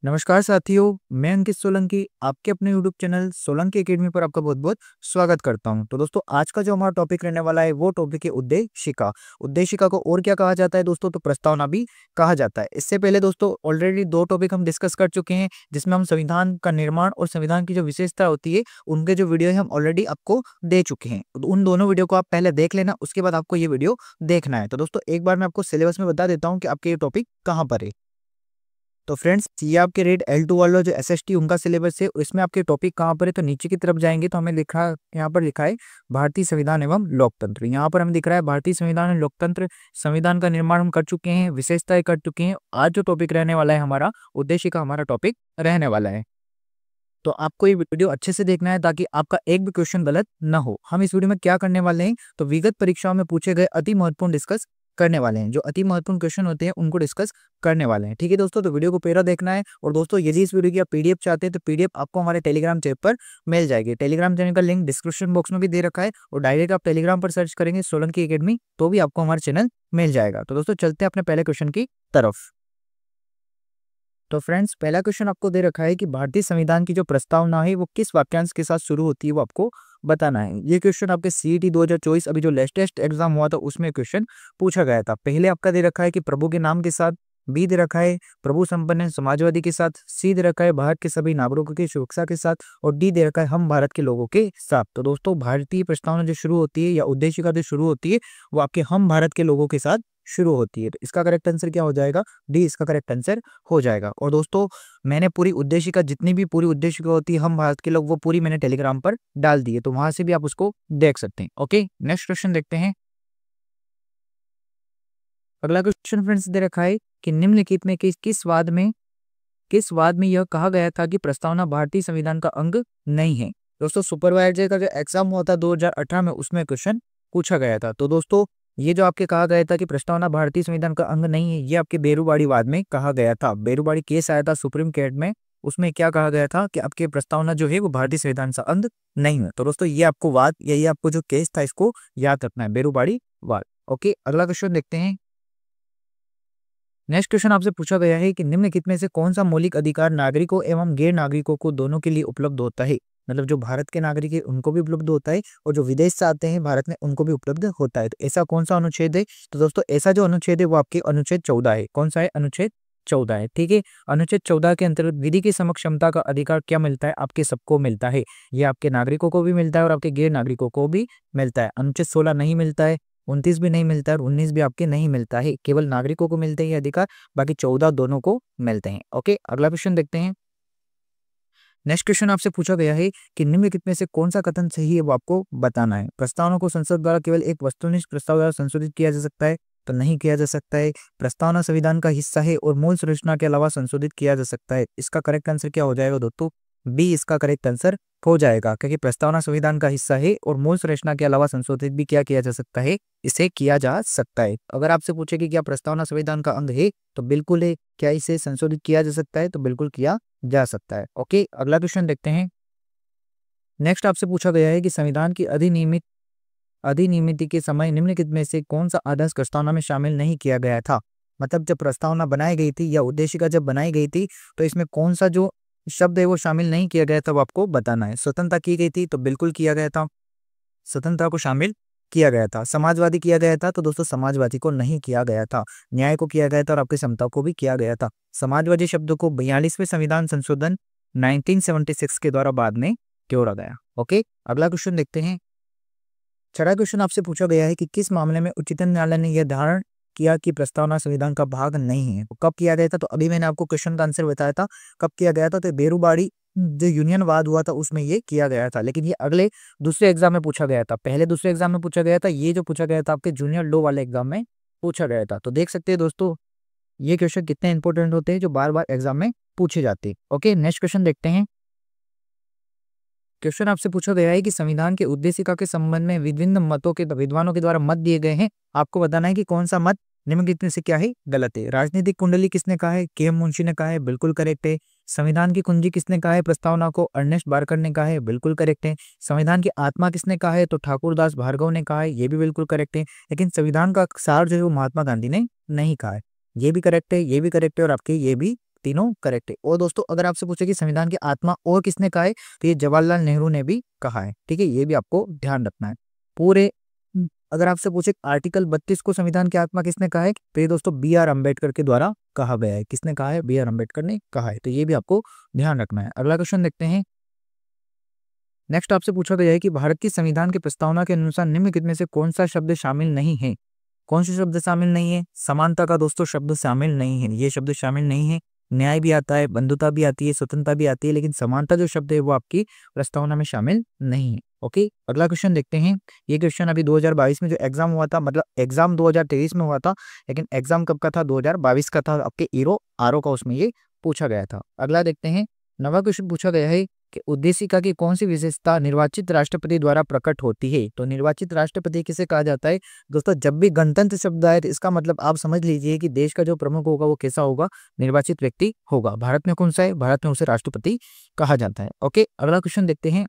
नमस्कार साथियों, मैं अंकित सोलंकी आपके अपने यूट्यूब चैनल सोलंकी एकेडमी पर आपका बहुत-बहुत स्वागत करता हूं। तो दोस्तों आज का जो हमारा टॉपिक रहने वाला है वो टॉपिक है उद्देशिका। उद्देशिका को और क्या कहा जाता है दोस्तों? तो प्रस्तावना भी कहा जाता है। इससे पहले दोस्तों ऑलरेडी 2 टॉपिक हम डिस्कस कर चुके हैं जिसमें हम संविधान का निर्माण और संविधान की जो विशेषता होती है उनके जो वीडियो है हम ऑलरेडी आपको दे चुके हैं। तो उन दोनों वीडियो को आप पहले देख लेना, उसके बाद आपको ये वीडियो देखना है। तो दोस्तों एक बार मैं आपको सिलेबस में बता देता हूँ कि आपके ये टॉपिक कहाँ पर है। तो फ्रेंड्स ये आपके रेड L2 वाला जो एसएसटी उनका सिलेबस है, इसमें आपके टॉपिक कहाँ पर है? तो नीचे की तरफ जाएंगे तो हमें लिखा यहाँ पर लिखा है भारतीय संविधान एवं लोकतंत्र। यहाँ पर हमें दिख रहा है भारतीय संविधान एवं लोकतंत्र। संविधान का निर्माण हम कर चुके हैं, विशेषताएं कर चुके हैं। आज जो टॉपिक रहने वाला है हमारा उद्देश्य का हमारा टॉपिक रहने वाला है। तो आपको ये वीडियो अच्छे से देखना है ताकि आपका एक भी क्वेश्चन गलत ना हो। हम इस वीडियो में क्या करने वाले हैं तो विगत परीक्षाओं में पूछे गए अति महत्वपूर्ण डिस्कस करने वाले हैं। जो अति महत्वपूर्ण क्वेश्चन होते हैं उनको डिस्कस करने वाले हैं। ठीक है दोस्तों, तो वीडियो को पूरा देखना है। और दोस्तों यदि इस वीडियो की आप पीडीएफ चाहते हैं तो पीडीएफ आपको हमारे टेलीग्राम चैनल पर मिल जाएगी। टेलीग्राम चैनल का लिंक डिस्क्रिप्शन बॉक्स में भी दे रखा है और डायरेक्ट आप टेलीग्राम पर सर्च करेंगे सोलंकी एकेडमी तो भी आपको हमारा चैनल मिल जाएगा। तो दोस्तों चलते हैं अपने पहले क्वेश्चन की तरफ। तो फ्रेंड्स पहला क्वेश्चन आपको दे रखा है कि भारतीय संविधान की जो प्रस्तावना है वो किस वाक्यांश के साथ शुरू होती है वो आपको बताना है। ये क्वेश्चन आपके सीईटी 2024 अभी जो लेटेस्ट एग्जाम हुआ था उसमें क्वेश्चन पूछा गया था। पहले आपका दे रखा है कि प्रभु के नाम के साथ, बी दे रखा है प्रभु संपन्न समाजवादी के साथ, सी दे रखा है भारत के सभी नागरिकों की सुरक्षा के साथ और डी दे रखा है हम भारत के लोगों के साथ। तो दोस्तों भारतीय प्रस्तावना जो शुरू होती है या उद्देशिका जो शुरू होती है वो आपके हम भारत के लोगों के साथ शुरू होती है। तो इसका करेक्ट आंसर क्या हो जाएगा? डी इसका करेक्ट आंसर हो जाएगा। और दोस्तों मैंने पूरी उद्देशिका जितनी भी पूरी उद्देशिका होती है हम भारत के लोग वो पूरी मैंने टेलीग्राम पर डाल दी है, तो वहां से भी आप उसको देख सकते हैं। ओके नेक्स्ट क्वेश्चन देखते हैं। अगला क्वेश्चन फ्रेंड्स दे रखा है कि निम्नलिखित में किस वाद में यह कहा गया था कि प्रस्तावना भारतीय संविधान का अंग नहीं है। दोस्तों सुपरवाइजर का जो एग्जाम हुआ था 2018 में उसमें क्वेश्चन पूछा गया था। तो दोस्तों ये जो आपके कहा गया था कि प्रस्तावना भारतीय संविधान का अंग नहीं है, ये आपके बेरूबाड़ी वाद में कहा गया था। बेरूबाड़ी केस आया था सुप्रीम कोर्ट में, उसमें क्या कहा गया था कि आपके प्रस्तावना जो है वो भारतीय संविधान का अंग नहीं है। तो दोस्तों ये आपको वाद या ये आपको जो केस था इसको याद रखना है, बेरूबाड़ी वाद। ओके अगला क्वेश्चन देखते हैं। नेक्स्ट क्वेश्चन आपसे पूछा गया है कि निम्नलिखित में से कौन सा मौलिक अधिकार नागरिकों एवं गैर नागरिकों को दोनों के लिए उपलब्ध होता है। मतलब जो भारत के नागरिक है उनको भी उपलब्ध होता है और जो विदेश से आते हैं भारत में उनको भी उपलब्ध होता है। तो ऐसा कौन सा अनुच्छेद है? तो दोस्तों ऐसा जो अनुच्छेद है वो आपके अनुच्छेद 14 है। कौन सा है? अनुच्छेद 14 है। ठीक है, अनुच्छेद 14 के अंतर्गत विधि की समक्ष क्षमता का अधिकार क्या मिलता है? आपके सबको मिलता है। ये आपके नागरिकों को भी मिलता है और आपके गैर नागरिकों को भी मिलता है। अनुच्छेद 16 नहीं मिलता है, 29 भी नहीं मिलता है और 19 भी आपके नहीं मिलता है। केवल नागरिकों को मिलते हैं अधिकार, बाकी 14 दोनों को मिलते हैं। ओके अगला क्वेश्चन देखते हैं। नेक्स्ट क्वेश्चन आपसे पूछा गया है कि निम्नलिखित में से कौन सा कथन सही है वो आपको बताना है। प्रस्तावना को संसद द्वारा केवल एक वस्तुनिष्ठ प्रस्ताव द्वारा संशोधित किया जा सकता है? तो नहीं किया जा सकता है। प्रस्तावना संविधान का हिस्सा है और मूल संरचना के अलावा संशोधित किया जा सकता है। इसका करेक्ट आंसर क्या हो जाएगा दोस्तों? बी इसका करेक्ट आंसर हो जाएगा, क्योंकि प्रस्तावना संविधान का हिस्सा है और मूल संरचना के अलावा संशोधित भी क्या किया जा सकता है? इसे किया जा सकता है। अगर आपसे पूछे कि क्या प्रस्तावना संविधान का अंग है तो बिल्कुल है। क्या इसे संशोधित किया जा सकता है? तो बिल्कुल किया जा सकता है। ओके अगला क्वेश्चन देखते हैं। नेक्स्ट आपसे पूछा गया है कि संविधान की अधिनियमित के समय निम्नलिखित में से कौन सा आदर्श प्रस्तावना में शामिल नहीं किया गया था। मतलब जब प्रस्तावना बनाई गई थी या उद्देशिका जब बनाई गई थी तो इसमें कौन सा जो शब्द है वो शामिल नहीं किया गया था वो आपको बताना है। स्वतंत्रता की गई थी तो बिल्कुल किया गया था, स्वतंत्रता को शामिल किया गया था। समाजवादी किया गया था तो दोस्तों समाजवादी को नहीं किया गया था। न्याय को किया गया था और आपकी समता को भी किया गया था। समाजवादी शब्द को 42वें संविधान संशोधन 1976 के द्वारा बाद में जोड़ा गया। ओके अगला क्वेश्चन देखते हैं। छठा क्वेश्चन आपसे पूछा गया है कि किस मामले में उच्चतम न्यायालय ने यह धारण किया कि प्रस्तावना संविधान का भाग नहीं है। तो कब किया गया था? तो अभी मैंने आपको क्वेश्चन का आंसर बताया था कब किया गया था। तो बेरूबाड़ी जो यूनियन वाद हुआ था उसमें ये किया गया था, लेकिन ये अगले दूसरे एग्जाम में पूछा गया था। पहले दूसरे एग्जाम में पूछा गया था, ये जो पूछा गया था आपके जूनियर लॉ वाले एग्जाम में पूछा गया था। तो देख सकते हैं दोस्तों ये क्वेश्चन कितने इंपॉर्टेंट होते हैं जो बार बार एग्जाम में पूछे जाते हैं। ओके नेक्स्ट क्वेश्चन देखते हैं। क्वेश्चन आपसे पूछा गया है कि संविधान के उद्देशिका के संबंध में विभिन्न मतों के विद्वानों के द्वारा मत दिए गए हैं। आपको बताना है कि कौन सा मत निम्नलिखित में से क्या है गलत है। राजनीतिक कुंडली किसने कहा है? के एम मुंशी ने कहा है, बिल्कुल करेक्ट है। संविधान की कुंजी किसने कहा है? प्रस्तावना को अर्नेस्ट बारकर ने कहा है, बिल्कुल करेक्ट है। संविधान की आत्मा किसने कहा है? तो ठाकुरदास भार्गव ने कहा है, ये भी बिल्कुल करेक्ट है। लेकिन संविधान का सार जो है वो महात्मा गांधी ने नहीं कहा है, ये भी करेक्ट है, ये भी करेक्ट है और आपके ये भी तीनों करेक्ट है। और दोस्तों अगर आपसे पूछे कि संविधान की आत्मा और किसने कहा है, तो ये जवाहरलाल नेहरू ने भी कहा है। ठीक है, ये भी आपको ध्यान रखना है। पूरे अगर आपसे पूछे आर्टिकल 32 को संविधान की आत्मा किसने कहा है, तो ये दोस्तों बी.आर. अम्बेडकर के द्वारा कहा गया है। किसने कहा है? बी.आर. अम्बेडकर ने कहा है। तो ये भी आपको ध्यान रखना है। अगला क्वेश्चन देखते हैं। नेक्स्ट आपसे पूछा गया है कि भारत की संविधान की प्रस्तावना के अनुसार निम्नलिखित में से कौन सा शब्द शामिल नहीं है? कौन से शब्द शामिल नहीं है? समानता का दोस्तों शब्द शामिल नहीं है, ये शब्द शामिल नहीं है। न्याय भी आता है, बंधुता भी आती है, स्वतंत्रता भी आती है, लेकिन समानता जो शब्द है वो आपकी प्रस्तावना में शामिल नहीं है। ओके, अगला क्वेश्चन देखते हैं। ये क्वेश्चन अभी 2022 में जो एग्जाम हुआ था, मतलब एग्जाम 2023 में हुआ था, लेकिन एग्जाम कब का था? 2022 का था। आपके ईरो आरओ का उसमें ये पूछा गया था। अगला देखते हैं। नवा क्वेश्चन पूछा गया है कि उद्देशिका की कौन सी विशेषता निर्वाचित राष्ट्रपति द्वारा प्रकट होती है? तो निर्वाचित राष्ट्रपति किसे कहा जाता है? दोस्तों जब भी गणतंत्र शब्द आए तो इसका मतलब आप समझ लीजिए कि देश का जो प्रमुख होगा वो कैसा होगा? निर्वाचित व्यक्ति होगा। भारत में कौन सा है? भारत में उसे राष्ट्रपति कहा जाता है। ओके, अगला क्वेश्चन देखते हैं।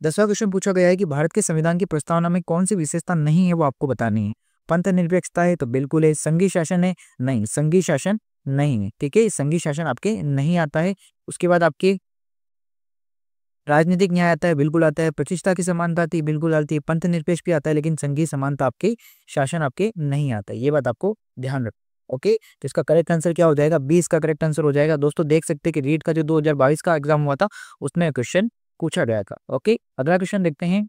10वां क्वेश्चन पूछा गया है कि भारत के संविधान की प्रस्तावना में कौन सी विशेषता नहीं है वो आपको बतानी है। पंथ निरपेक्षता है तो बिल्कुल है। संघीय शासन है? नहीं, संघीय शासन नहीं है। ठीक है, संघीय शासन आपके नहीं आता है। उसके बाद आपके राजनीतिक न्याय आता है, बिल्कुल आता है। प्रतिष्ठा की समानता आती है, बिल्कुल आती है। पंथ निरपेक्ष भी आता है, लेकिन संघीय समानता आपके शासन आपके नहीं आता है। ये बात आपको ध्यान रखना। ओके, तो इसका करेक्ट आंसर क्या हो जाएगा? 20 का करेक्ट आंसर हो जाएगा। दोस्तों देख सकते हैं कि रीट का जो 2022 का एग्जाम हुआ था उसमें क्वेश्चन पूछा गया था। ओके, अगला क्वेश्चन देखते हैं।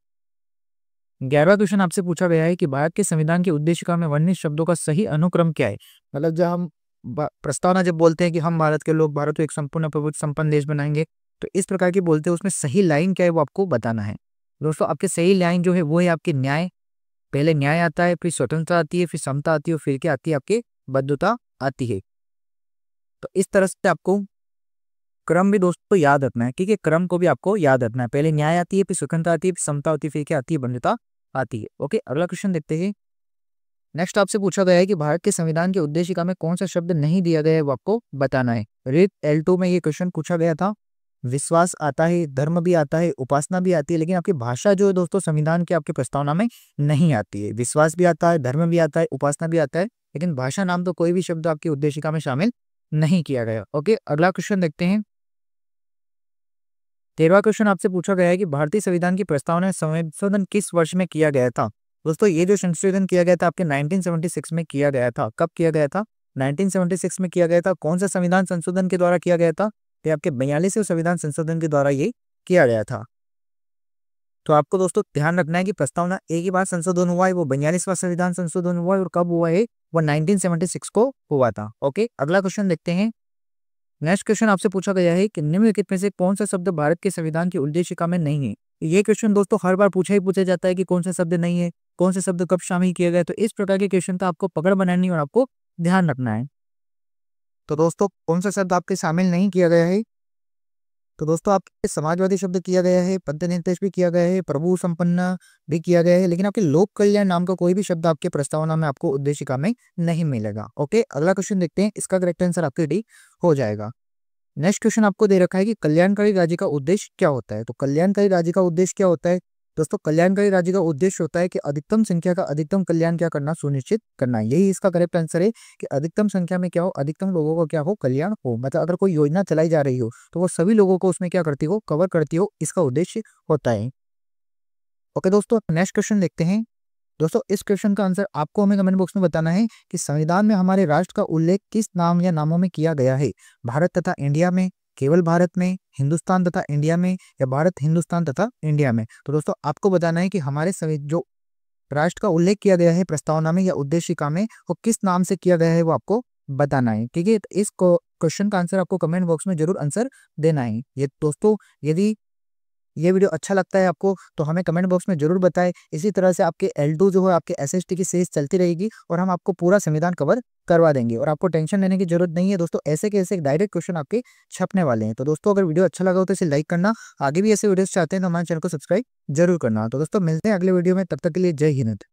11वां क्वेश्चन आपसे पूछा गया है कि भारत के संविधान की उद्देशिका में वर्णित शब्दों का सही अनुक्रम क्या है? मतलब जब हम प्रस्तावना जब बोलते हैं कि हम भारत के लोग भारत को एक संपूर्ण प्रभुत्व संपन्न देश बनाएंगे, तो इस प्रकार की बोलते हैं, उसमें सही लाइन क्या है वो आपको बताना है। दोस्तों आपके सही लाइन जो है वो है आपके न्याय। पहले न्याय आता है, फिर स्वतंत्रता आती है, फिर समता आती है, फिर क्या आती है? आपकी बद्धता आती है। तो इस तरह से आपको क्रम भी दोस्तों याद रखना है। ठीक है, क्रम को भी आपको याद रखना है। पहले न्याय आती है, फिर स्वतंत्रता आती है, फिर समता होती है, फिर क्या आती है? बंधुता आती है। ओके, अगला क्वेश्चन देखते हैं। नेक्स्ट आपसे पूछा गया है कि भारत के संविधान की उद्देशिका में कौन सा शब्द नहीं दिया गया है वो आपको बताना है। रीट L2 में ये क्वेश्चन पूछा गया था। विश्वास आता है, धर्म भी आता है, उपासना भी आती है, लेकिन आपकी भाषा जो है दोस्तों संविधान की आपकी प्रस्तावना में नहीं आती है। विश्वास भी आता है, धर्म भी आता है, उपासना भी आता है, लेकिन भाषा नाम तो कोई भी शब्द आपकी उद्देशिका में शामिल नहीं किया गया। ओके, अगला क्वेश्चन देखते हैं। 13वां क्वेश्चन आपसे पूछा गया है कि भारतीय संविधान की प्रस्तावना संशोधन किस वर्ष में किया गया था? दोस्तों ये जो संशोधन किया गया था आपके 1976 में किया गया था। कब किया गया था? 1976 में किया गया था। कौन सा संविधान संशोधन के द्वारा किया गया था? ये आपके 42वें संविधान संशोधन के द्वारा ये किया गया था। तो आपको दोस्तों ध्यान रखना है कि प्रस्तावना एक ही बार संशोधन हुआ है, वो 42वां संविधान संशोधन हुआ है, और कब हुआ है? वो 1976 को हुआ था। ओके, अगला क्वेश्चन देखते हैं। नेक्स्ट क्वेश्चन आपसे पूछा गया है कि निम्नलिखित में से कौन सा शब्द भारत के संविधान की उद्देशिका में नहीं है? ये क्वेश्चन दोस्तों हर बार पूछा ही पूछा जाता है कि कौन सा शब्द नहीं है, कौन से शब्द कब शामिल किया गया। तो इस प्रकार के क्वेश्चन का आपको पकड़ बनानी और आपको ध्यान रखना है। तो दोस्तों कौन सा शब्द आपके शामिल नहीं किया गया है? तो दोस्तों आपके समाजवादी शब्द किया गया है, पंथनिरपेक्ष भी किया गया है, प्रभु संपन्न भी किया गया है, लेकिन आपके लोक कल्याण नाम का कोई भी शब्द आपके प्रस्तावना में आपको उद्देशिका में नहीं मिलेगा। ओके, अगला क्वेश्चन देखते हैं। इसका करेक्ट आंसर आपके डी हो जाएगा। नेक्स्ट क्वेश्चन आपको दे रखा है कि कल्याणकारी राज्य का उद्देश्य क्या होता है? तो कल्याणकारी राज्य का उद्देश्य क्या होता है? दोस्तों कल्याणकारी राज्य का उद्देश्य होता है कि अधिकतम संख्या का अधिकतम कल्याण क्या करना? सुनिश्चित करना। यही इसका करेक्ट आंसर है कि अधिकतम संख्या में क्या हो? अधिकतम लोगों का क्या हो? कल्याण हो। मतलब अगर कोई योजना चलाई जा रही हो तो वो सभी लोगों को उसमें क्या करती हो? कवर करती हो। इसका उद्देश्य होता है। ओके दोस्तों, नेक्स्ट क्वेश्चन देखते हैं। दोस्तों इस क्वेश्चन का आंसर आपको हमें कमेंट बॉक्स में बताना है कि संविधान में हमारे राष्ट्र का उल्लेख किस नाम या नामों में किया गया है? भारत तथा इंडिया में, केवल भारत में, हिंदुस्तान तथा इंडिया में, या भारत, हिंदुस्तान तथा इंडिया में? तो दोस्तों आपको बताना है कि हमारे जो राष्ट्र का उल्लेख किया गया है प्रस्तावना में या उद्देशिका में, वो किस नाम से किया गया है वो आपको बताना है। ठीक है, तो इस क्वेश्चन का आंसर आपको कमेंट बॉक्स में जरूर आंसर देना है। ये दोस्तों यदि ये वीडियो अच्छा लगता है आपको तो हमें कमेंट बॉक्स में जरूर बताएं। इसी तरह से आपके L2 जो है आपके SST की सीरीज चलती रहेगी और हम आपको पूरा संविधान कवर करवा देंगे और आपको टेंशन लेने की जरूरत नहीं है। दोस्तों ऐसे के ऐसे डायरेक्ट क्वेश्चन आपके छपने वाले हैं। तो दोस्तों अगर वीडियो अच्छा लगा हो तो इसे लाइक करना, आगे भी ऐसे वीडियोस चाहते हैं तो हमारे चैनल को सब्सक्राइब जरूर करना। तो दोस्तों मिलते हैं अगले वीडियो में, तब तक के लिए जय हिंद।